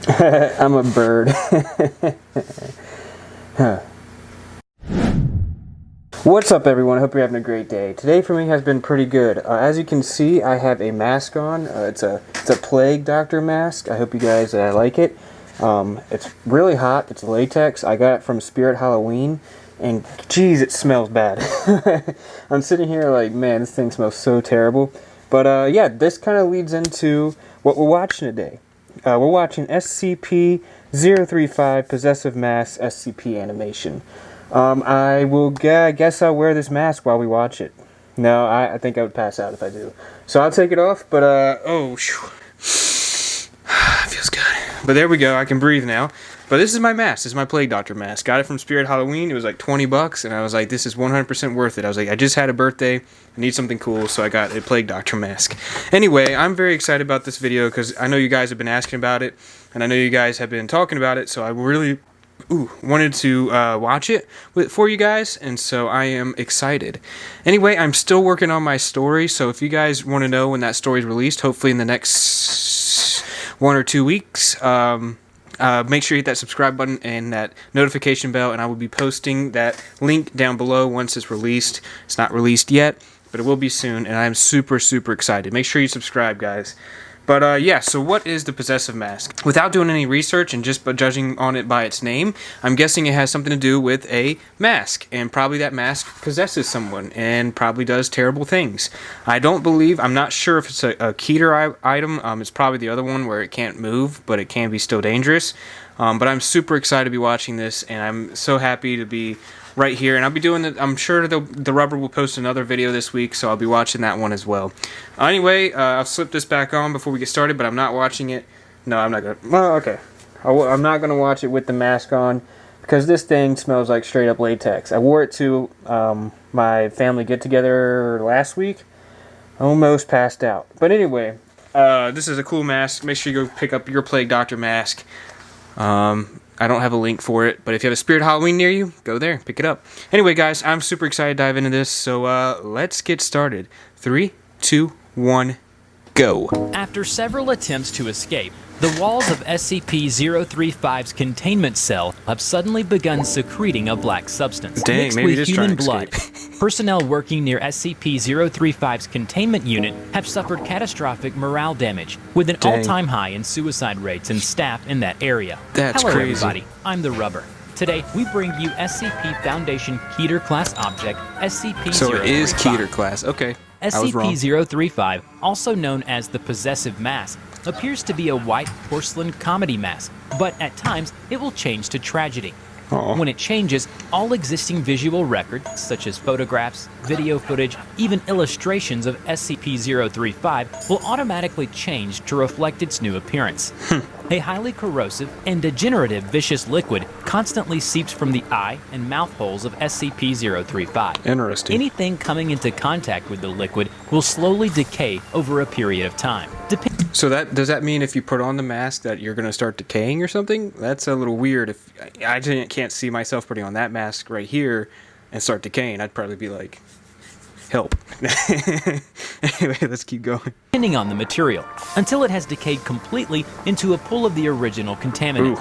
I'm a bird. Huh. What's up, everyone? I hope you're having a great day. Today for me has been pretty good. As you can see, I have a mask on. It's a plague doctor mask. I hope you guys like it. It's really hot. It's latex. I got it from Spirit Halloween, and geez, it smells bad. I'm sitting here like, man, this thing smells so terrible. But yeah, this kind of leads into what we're watching today. We're watching SCP-035 Possessive Mask SCP animation. I guess I'll wear this mask while we watch it. No, I think I would pass out if I do. So I'll take it off, but oh, feels good. But there we go, I can breathe now. But this is my mask. This is my Plague Doctor mask. Got it from Spirit Halloween. It was like 20 bucks, and I was like, this is 100% worth it. I was like, I just had a birthday. I need something cool, so I got a Plague Doctor mask. Anyway, I'm very excited about this video because I know you guys have been asking about it, and I know you guys have been talking about it, so I really wanted to watch it for you guys, and so I am excited. Anyway, I'm still working on my story, so if you guys want to know when that story is released, hopefully in the next 1 or 2 weeks, make sure you hit that subscribe button and that notification bell, and I will be posting that link down below once it's released. It's not released yet, but it will be soon, and I'm super excited. Make sure you subscribe, guys. But yeah, so what is the Possessive Mask? Without doing any research and just judging on it by its name, I'm guessing it has something to do with a mask, and probably that mask possesses someone and probably does terrible things. I'm not sure if it's a Keter item. It's probably the other one where it can't move, but it can be still dangerous. But I'm super excited to be watching this, and I'm so happy to be right here, and I'll be doing I'm sure TheRubber will post another video this week, so I'll be watching that one as well. Anyway, I'll slip this back on before we get started, but I'm not watching it. No, I'm not gonna. Well, okay. I'm not gonna watch it with the mask on because this thing smells like straight up latex. I wore it to my family get together last week. Almost passed out. But anyway, this is a cool mask. Make sure you go pick up your Plague Doctor mask. I don't have a link for it, but if you have a Spirit Halloween near you, go there, pick it up. Anyway, guys, I'm super excited to dive into this, so let's get started. 3, 2, 1, go. After several attempts to escape, the walls of SCP-035's containment cell have suddenly begun secreting a black substance mixed with human blood. Personnel working near SCP-035's containment unit have suffered catastrophic morale damage, with an all-time high in suicide rates and staff in that area. That's Hello, crazy. everybody. I'm TheRubber. Today, we bring you SCP Foundation Keter class object SCP-035. So it is Keter class. Okay. SCP-035, also known as the Possessive Mask, appears to be a white porcelain comedy mask, but at times it will change to tragedy. When it changes, all existing visual records, such as photographs, video footage, even illustrations of SCP-035, will automatically change to reflect its new appearance. A highly corrosive and degenerative vicious liquid constantly seeps from the eye and mouth holes of SCP-035. Interesting. Anything coming into contact with the liquid will slowly decay over a period of time. So does that mean if you put on the mask that you're going to start decaying or something? That's a little weird. If I can't see myself putting on that mask right here and start decaying, I'd probably be like, help. Anyway, let's keep going. Depending on the material, until it has decayed completely into a pool of the original contaminant.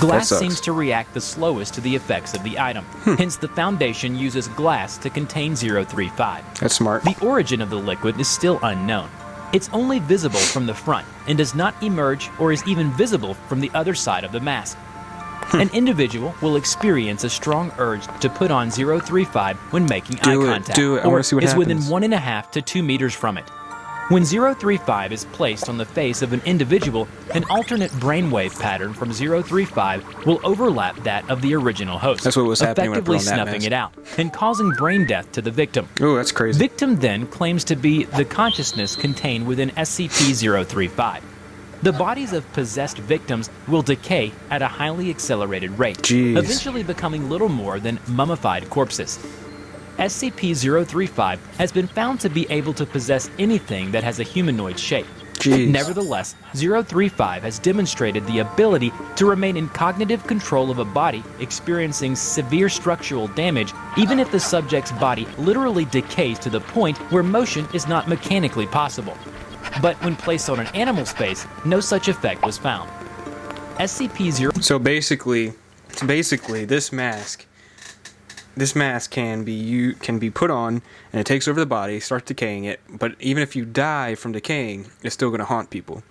Glass seems to react the slowest to the effects of the item. Hence, the Foundation uses glass to contain 035. That's smart. The origin of the liquid is still unknown. It's only visible from the front and does not emerge or is even visible from the other side of the mask. An individual will experience a strong urge to put on 035 when making eye contact, or is within 1.5 to 2 meters from it. When 035 is placed on the face of an individual, an alternate brainwave pattern from 035 will overlap that of the original host, that's what was happening when I put on that snuffing it out and causing brain death to the victim. Oh, that's crazy. Victim then claims to be the consciousness contained within SCP-035. The bodies of possessed victims will decay at a highly accelerated rate, eventually becoming little more than mummified corpses. SCP-035 has been found to be able to possess anything that has a humanoid shape. Nevertheless, 035 has demonstrated the ability to remain in cognitive control of a body experiencing severe structural damage, even if the subject's body literally decays to the point where motion is not mechanically possible. But when placed on an animal's face, no such effect was found. SCP-0... So basically, this mask can be put on, and it takes over the body, starts decaying it. But even if you die from decaying, it's still going to haunt people.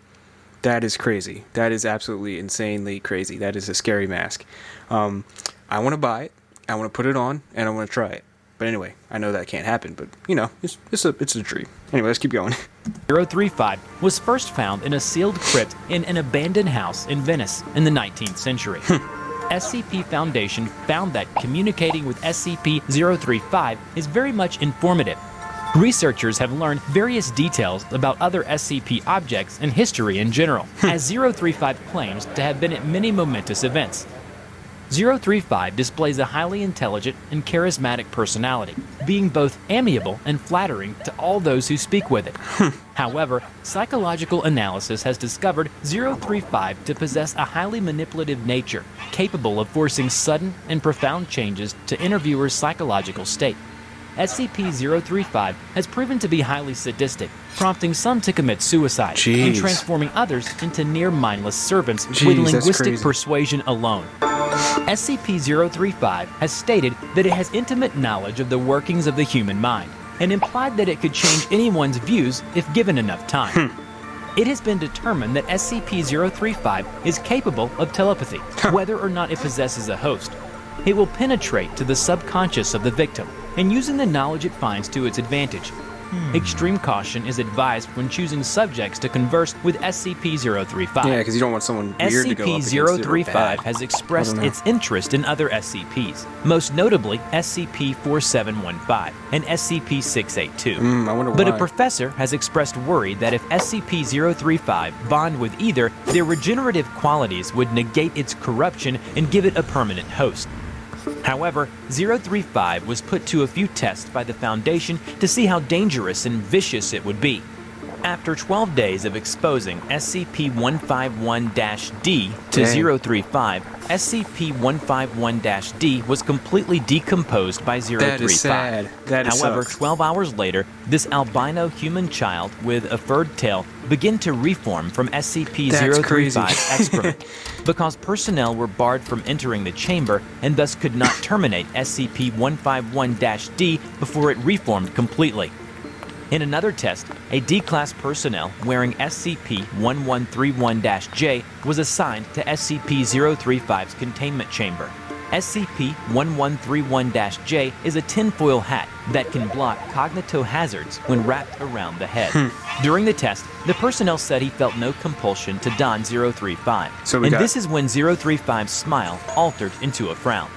That is crazy. That is absolutely insanely crazy. That is a scary mask. I want to buy it. I want to put it on, and I want to try it. But anyway, I know that can't happen. But you know, it's a dream. Anyway, let's keep going. 035 was first found in a sealed crypt in an abandoned house in Venice in the 19th century. SCP Foundation found that communicating with SCP-035 is very much informative. Researchers have learned various details about other SCP objects and history in general, as 035 claims to have been at many momentous events. 035 displays a highly intelligent and charismatic personality, being both amiable and flattering to all those who speak with it. However, psychological analysis has discovered 035 to possess a highly manipulative nature, capable of forcing sudden and profound changes to interviewers' psychological state. SCP-035 has proven to be highly sadistic, prompting some to commit suicide and transforming others into near-mindless servants with linguistic persuasion alone. SCP-035 has stated that it has intimate knowledge of the workings of the human mind, and implied that it could change anyone's views if given enough time. It has been determined that SCP-035 is capable of telepathy, whether or not it possesses a host. It will penetrate to the subconscious of the victim, and using the knowledge it finds to its advantage. Extreme caution is advised when choosing subjects to converse with SCP-035. Yeah, because you don't want someone weird to go up against it. SCP-035 has expressed its interest in other SCPs, most notably SCP-4715 and SCP-682. I wonder why. But a professor has expressed worry that if SCP-035 bond with either, their regenerative qualities would negate its corruption and give it a permanent host. However, 035 was put to a few tests by the Foundation to see how dangerous and vicious it would be. After 12 days of exposing SCP-151-D to 035, SCP-151-D was completely decomposed by 035. That is sad. However, sucks. 12 hours later, this albino human child with a furred tail began to reform from SCP-035's excrement, because personnel were barred from entering the chamber and thus could not terminate SCP-151-D before it reformed completely. In another test, a D-Class personnel wearing SCP-1131-J was assigned to SCP-035's containment chamber. SCP-1131-J is a tinfoil hat that can block cognitohazards when wrapped around the head. During the test, the personnel said he felt no compulsion to don 035, and this is when 035's smile altered into a frown.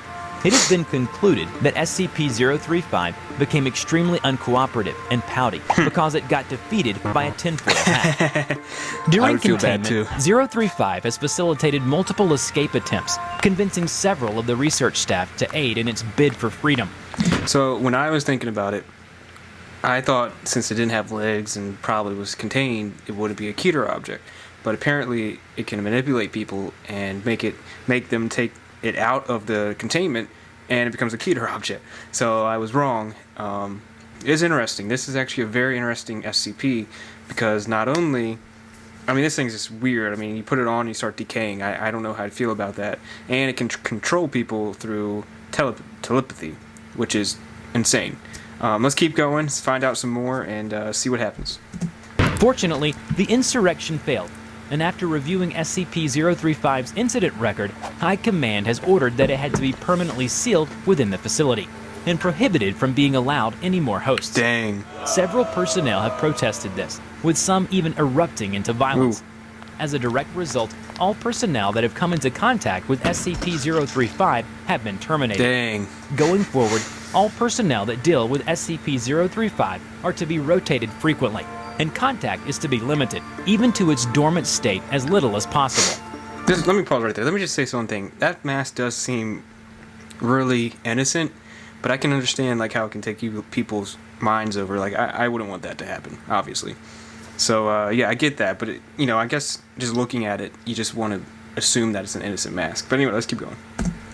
It has been concluded that SCP-035 became extremely uncooperative and pouty because it got defeated by a tinfoil hat. During containment, 035 has facilitated multiple escape attempts, convincing several of the research staff to aid in its bid for freedom. So when I was thinking about it, I thought since it didn't have legs and probably was contained, it wouldn't be a Keter object. But apparently it can manipulate people and make them take it out of the containment, and it becomes a Keter object. So I was wrong. It is interesting. This is actually a very interesting SCP, because not only, I mean, this thing's just weird. I mean, you put it on, you start decaying. I don't know how to feel about that. And it can control people through telepathy, which is insane. Let's keep going, let's find out some more, and see what happens. Fortunately, the insurrection failed, and after reviewing SCP-035's incident record, High Command has ordered that it had to be permanently sealed within the facility, and prohibited from being allowed any more hosts. Dang. Several personnel have protested this, with some even erupting into violence. As a direct result, all personnel that have come into contact with SCP-035 have been terminated. Dang. Going forward, all personnel that deal with SCP-035 are to be rotated frequently, and contact is to be limited, even to its dormant state, as little as possible. Let me pause right there. Let me just say something. That mask does seem really innocent, but I can understand like how it can take people's minds over. Like I wouldn't want that to happen, obviously. So yeah, I get that, but I guess just looking at it, you just want to assume that it's an innocent mask. But anyway, let's keep going.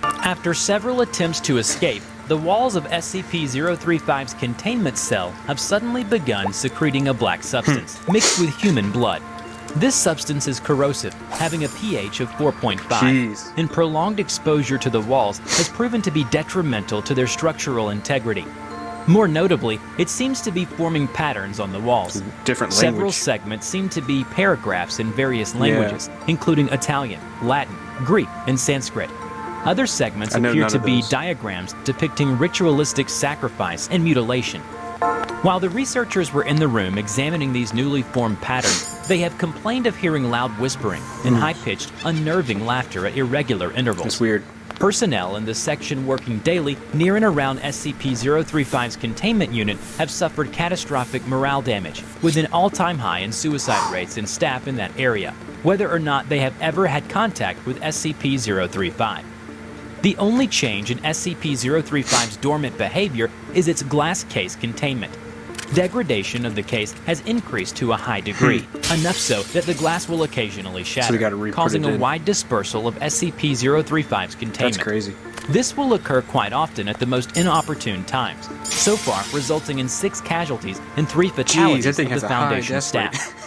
After several attempts to escape, the walls of SCP-035's containment cell have suddenly begun secreting a black substance mixed with human blood. This substance is corrosive, having a pH of 4.5, Jeez. and prolonged exposure to the walls has proven to be detrimental to their structural integrity. More notably, it seems to be forming patterns on the walls. Different Several language. segments seem to be paragraphs in various languages, including Italian, Latin, Greek, and Sanskrit. Other segments I know appear none to of be those. diagrams depicting ritualistic sacrifice and mutilation. While the researchers were in the room examining these newly formed patterns, they have complained of hearing loud whispering and high-pitched, unnerving laughter at irregular intervals. That's weird. Personnel in the section working daily near and around SCP-035's containment unit have suffered catastrophic morale damage, with an all-time high in suicide rates in staff in that area, whether or not they have ever had contact with SCP-035. The only change in SCP-035's dormant behavior is its glass case containment. Degradation of the case has increased to a high degree, enough so that the glass will occasionally shatter, gotta re-put causing it a in. wide dispersal of SCP-035's containment. That's crazy. This will occur quite often at the most inopportune times, so far resulting in 6 casualties and 3 fatalities that thing of has the a high Foundation death rate. staff.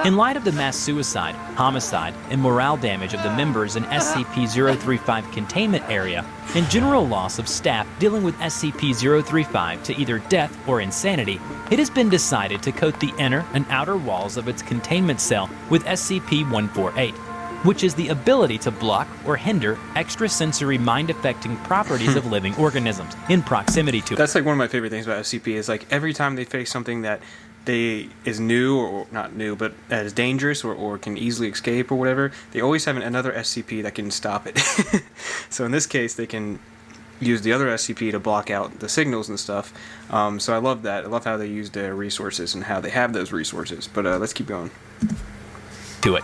In light of the mass suicide, homicide, and morale damage of the members in SCP-035 containment area, and general loss of staff dealing with SCP-035 to either death or insanity, it has been decided to coat the inner and outer walls of its containment cell with SCP-148, which is the ability to block or hinder extrasensory mind-affecting properties of living organisms in proximity to it. That's like one of my favorite things about SCP is like every time they face something that is new or not new, but that is dangerous or can easily escape or whatever, they always have another SCP that can stop it. So in this case, they can use the other SCP to block out the signals and stuff. So I love that. I love how they use their resources and how they have those resources. But let's keep going. The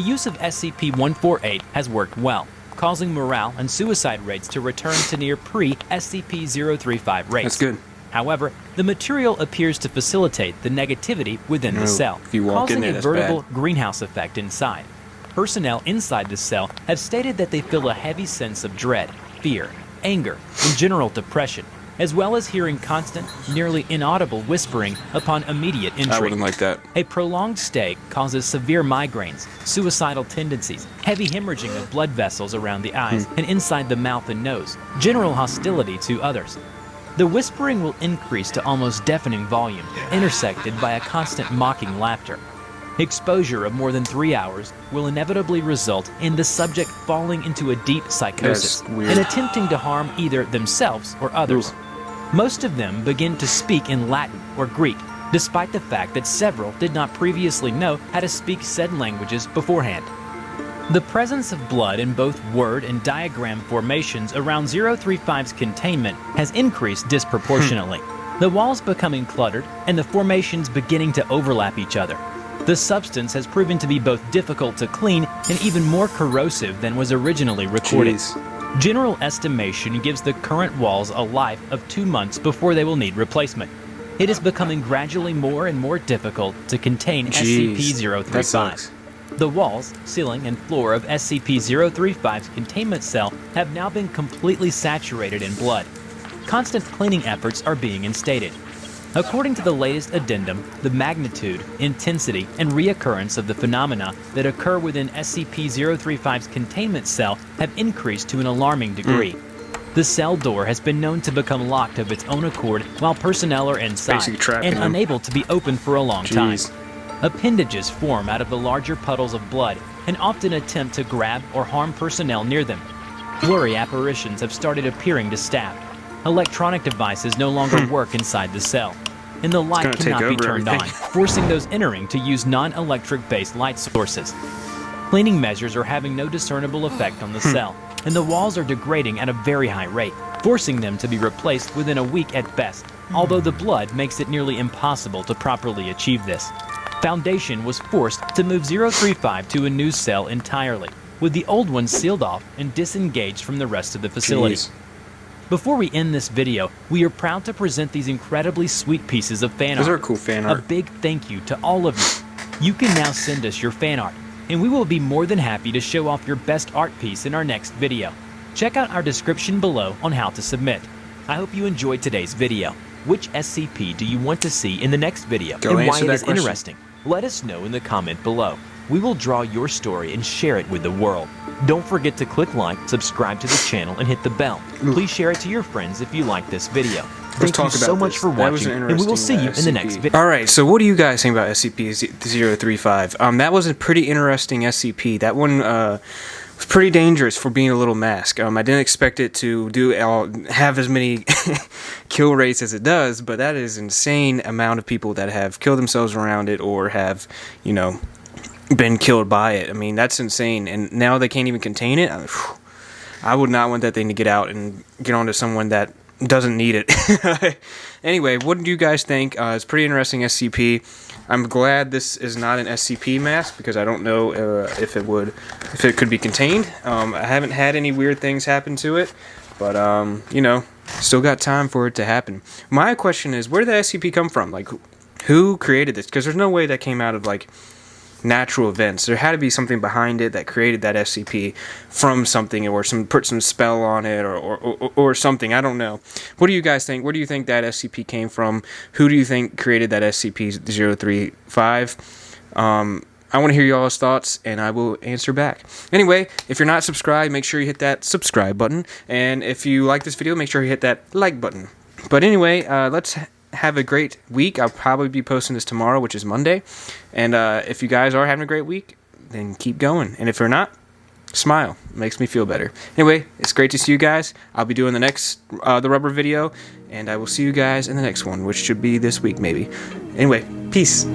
use of SCP-148 has worked well, causing morale and suicide rates to return to near pre-SCP-035 rates. That's good. However, the material appears to facilitate the negativity within the cell, if you walk in causing there, a that's veritable bad. greenhouse effect inside. Personnel inside the cell have stated that they feel a heavy sense of dread, fear, anger, and general depression, as well as hearing constant, nearly inaudible whispering upon immediate entry. I wouldn't like that. A prolonged stay causes severe migraines, suicidal tendencies, heavy hemorrhaging of blood vessels around the eyes and inside the mouth and nose, general hostility to others. The whispering will increase to almost deafening volume, intersected by a constant mocking laughter. Exposure of more than 3 hours will inevitably result in the subject falling into a deep psychosis That's weird. and attempting to harm either themselves or others. Most of them begin to speak in Latin or Greek, despite the fact that several did not previously know how to speak said languages beforehand. The presence of blood in both word and diagram formations around 035's containment has increased disproportionately, the walls becoming cluttered and the formations beginning to overlap each other. The substance has proven to be both difficult to clean and even more corrosive than was originally recorded. Jeez. General estimation gives the current walls a life of 2 months before they will need replacement. It is becoming gradually more and more difficult to contain Jeez, SCP-035. that sucks. The walls, ceiling, and floor of SCP-035's containment cell have now been completely saturated in blood. Constant cleaning efforts are being instated. According to the latest addendum, the magnitude, intensity, and reoccurrence of the phenomena that occur within SCP-035's containment cell have increased to an alarming degree. The cell door has been known to become locked of its own accord while personnel are inside Basically trapping and them. unable to be opened for a long time. Jeez. Appendages form out of the larger puddles of blood and often attempt to grab or harm personnel near them. Blurry apparitions have started appearing to staff. Electronic devices no longer work inside the cell, and the light gonna take cannot be over turned everything. on, forcing those entering to use non-electric based light sources. Cleaning measures are having no discernible effect on the cell, and the walls are degrading at a very high rate, forcing them to be replaced within a week at best, although the blood makes it nearly impossible to properly achieve this. Foundation was forced to move 035 to a new cell entirely, with the old one sealed off and disengaged from the rest of the facility. Jeez. Before we end this video, we are proud to present these incredibly sweet pieces of fan Those art. are cool fan A art. big thank you to all of you. You can now send us your fan art, and we will be more than happy to show off your best art piece in our next video. Check out our description below on how to submit. I hope you enjoyed today's video. Which SCP do you want to see in the next video, Go and why answer it that is question. interesting? Let us know in the comment below. We will draw your story and share it with the world. Don't forget to click like, subscribe to the channel, and hit the bell. Please share it to your friends if you like this video. Thank you so much for watching, and we will see you in the next video. Alright, so what do you guys think about SCP-035? That was a pretty interesting SCP. That one was pretty dangerous for being a little mask. I didn't expect it to have as many kill rates as it does, but that is insane amount of people that have killed themselves around it or have, you know, been killed by it. I mean, that's insane. And now they can't even contain it. I would not want that thing to get out and get onto someone that doesn't need it. Anyway, what do you guys think? It's pretty interesting SCP. I'm glad this is not an SCP mask because I don't know if it could be contained. I haven't had any weird things happen to it, but you know, still got time for it to happen. My question is, where did the SCP come from? Like, who created this? Because there's no way that came out of like natural events. There had to be something behind it that created that SCP from something, or put some spell on it, or something. I don't know. What do you guys think? Where do you think that SCP came from? Who do you think created that SCP-035? I want to hear y'all's thoughts, and I will answer back. Anyway, if you're not subscribed, make sure you hit that subscribe button, and if you like this video, make sure you hit that like button. But anyway, let's have a great week. I'll probably be posting this tomorrow, which is Monday. And if you guys are having a great week, then keep going. And if you're not, smile. It makes me feel better. Anyway, it's great to see you guys. I'll be doing the next TheRubber video, and I will see you guys in the next one, which should be this week maybe. Anyway, peace.